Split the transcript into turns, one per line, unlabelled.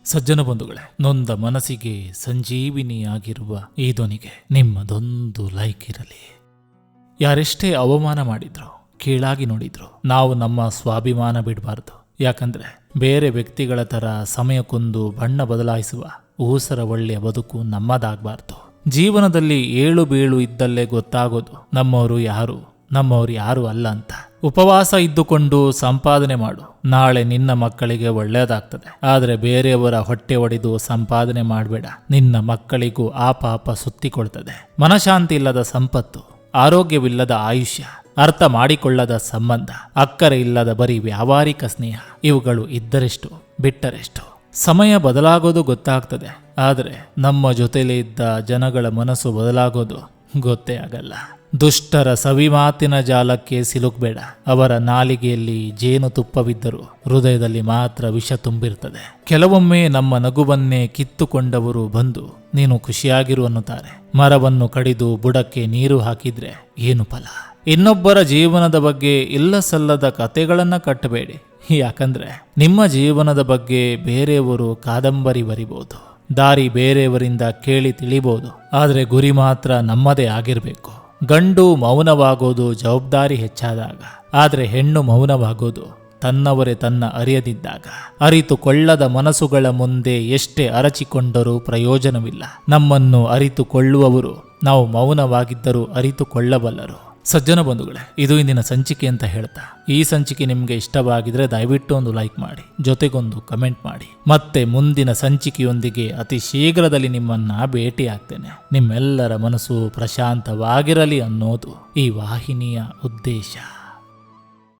ಸಜ್ಜನ ಬಂಧುಗಳೇ, ನೊಂದ ಮನಸ್ಸಿಗೆ ಸಂಜೀವಿನಿಯಾಗಿರುವ ಈ ಧ್ವನಿಗೆ ನಿಮ್ಮದೊಂದು ಲೈಕ್ ಇರಲಿ. ಯಾರೆಷ್ಟೇ ಅವಮಾನ ಮಾಡಿದ್ರು, ಕೀಳಾಗಿ ನೋಡಿದ್ರು, ನಾವು ನಮ್ಮ ಸ್ವಾಭಿಮಾನ ಬಿಡಬಾರ್ದು. ಯಾಕಂದ್ರೆ ಬೇರೆ ವ್ಯಕ್ತಿಗಳ ತರ ಸಮಯಕ್ಕೊಂದು ಬಣ್ಣ ಬದಲಾಯಿಸುವ ಊಸರ ಒಳ್ಳೆಯ ಬದುಕು ನಮ್ಮದಾಗಬಾರ್ದು. ಜೀವನದಲ್ಲಿ ಏಳು ಬೀಳು ಇದ್ದಲ್ಲೇ ಗೊತ್ತಾಗೋದು ನಮ್ಮವರು ಯಾರು ಅಲ್ಲ ಅಂತ. ಉಪವಾಸ ಇದ್ದುಕೊಂಡು ಸಂಪಾದನೆ ಮಾಡು, ನಾಳೆ ನಿನ್ನ ಮಕ್ಕಳಿಗೆ ಒಳ್ಳೆಯದಾಗ್ತದೆ. ಆದರೆ ಬೇರೆಯವರ ಹೊಟ್ಟೆ ಒಡೆದು ಸಂಪಾದನೆ ಮಾಡಬೇಡ, ನಿನ್ನ ಮಕ್ಕಳಿಗೂ ಆ ಪಾಪ ಸುತ್ತಿಕೊಳ್ತದೆ. ಮನಶಾಂತಿ ಇಲ್ಲದ ಸಂಪತ್ತು, ಆರೋಗ್ಯವಿಲ್ಲದ ಆಯುಷ್ಯ, ಅರ್ಥ ಮಾಡಿಕೊಳ್ಳದ ಸಂಬಂಧ, ಅಕ್ಕರೆ ಇಲ್ಲದ ಬರೀ ವ್ಯಾವಹಾರಿಕ ಸ್ನೇಹ, ಇವುಗಳು ಇದ್ದರೆಷ್ಟು ಬಿಟ್ಟರೆಷ್ಟು. ಸಮಯ ಬದಲಾಗೋದು ಗೊತ್ತಾಗ್ತದೆ, ಆದರೆ ನಮ್ಮ ಜೊತೆಲೇ ಇದ್ದ ಜನಗಳ ಮನಸ್ಸು ಬದಲಾಗೋದು ಗೊತ್ತೇ ಆಗಲ್ಲ. ದುಷ್ಟರ ಸವಿಮಾತಿನ ಜಾಲಕ್ಕೆ ಸಿಲುಕಬೇಡ. ಅವರ ನಾಲಿಗೆಯಲ್ಲಿ ಜೇನು ತುಪ್ಪವಿದ್ದರೂ ಹೃದಯದಲ್ಲಿ ಮಾತ್ರ ವಿಷ ತುಂಬಿರ್ತದೆ. ಕೆಲವೊಮ್ಮೆ ನಮ್ಮ ನಗುವನ್ನೇ ಕಿತ್ತುಕೊಂಡವರು ಬಂದು ನೀನು ಖುಷಿಯಾಗಿರು ಅನ್ನುತ್ತಾರೆ. ಮರವನ್ನು ಕಡಿದು ಬುಡಕ್ಕೆ ನೀರು ಹಾಕಿದ್ರೆ ಏನು ಫಲ? ಇನ್ನೊಬ್ಬರ ಜೀವನದ ಬಗ್ಗೆ ಇಲ್ಲ ಸಲ್ಲದ ಕತೆಗಳನ್ನ ಕಟ್ಟಬೇಡಿ. ಯಾಕಂದ್ರೆ ನಿಮ್ಮ ಜೀವನದ ಬಗ್ಗೆ ಬೇರೆಯವರು ಕಾದಂಬರಿ ಬರಿಬಹುದು, ದಾರಿ ಬೇರೆಯವರಿಂದ ಕೇಳಿ ತಿಳಿಬಹುದು, ಆದರೆ ಗುರಿ ಮಾತ್ರ ನಮ್ಮದೇ ಆಗಿರಬೇಕು. ಗಂಡು ಮೌನವಾಗೋದು ಜವಾಬ್ದಾರಿ ಹೆಚ್ಚಾದಾಗ, ಆದರೆ ಹೆಣ್ಣು ಮೌನವಾಗೋದು ತನ್ನವರೇ ತನ್ನ ಅರಿಯದಿದ್ದಾಗ. ಅರಿತುಕೊಳ್ಳದ ಮನಸ್ಸುಗಳ ಮುಂದೆ ಎಷ್ಟೇ ಅರಚಿಕೊಂಡರೂ ಪ್ರಯೋಜನವಿಲ್ಲ. ನಮ್ಮನ್ನು ಅರಿತುಕೊಳ್ಳುವವರು ನಾವು ಮೌನವಾಗಿದ್ದರೂ ಅರಿತುಕೊಳ್ಳಬಲ್ಲರು. ಸಜ್ಜನ ಬಂಧುಗಳೇ, ಇದು ಇಂದಿನ ಸಂಚಿಕೆ ಅಂತ ಹೇಳ್ತಾ, ಈ ಸಂಚಿಕೆ ನಿಮಗೆ ಇಷ್ಟವಾಗಿದ್ರೆ ದಯವಿಟ್ಟು ಒಂದು ಲೈಕ್ ಮಾಡಿ, ಜೊತೆಗೊಂದು ಕಮೆಂಟ್ ಮಾಡಿ. ಮತ್ತೆ ಮುಂದಿನ ಸಂಚಿಕೆಯೊಂದಿಗೆ ಅತಿ ಶೀಘ್ರದಲ್ಲಿ ನಿಮ್ಮನ್ನ ಭೇಟಿ ಆಗ್ತೇನೆ. ನಿಮ್ಮೆಲ್ಲರ ಮನಸ್ಸು ಪ್ರಶಾಂತವಾಗಿರಲಿ ಅನ್ನೋದು ಈ ವಾಹಿನಿಯ ಉದ್ದೇಶ.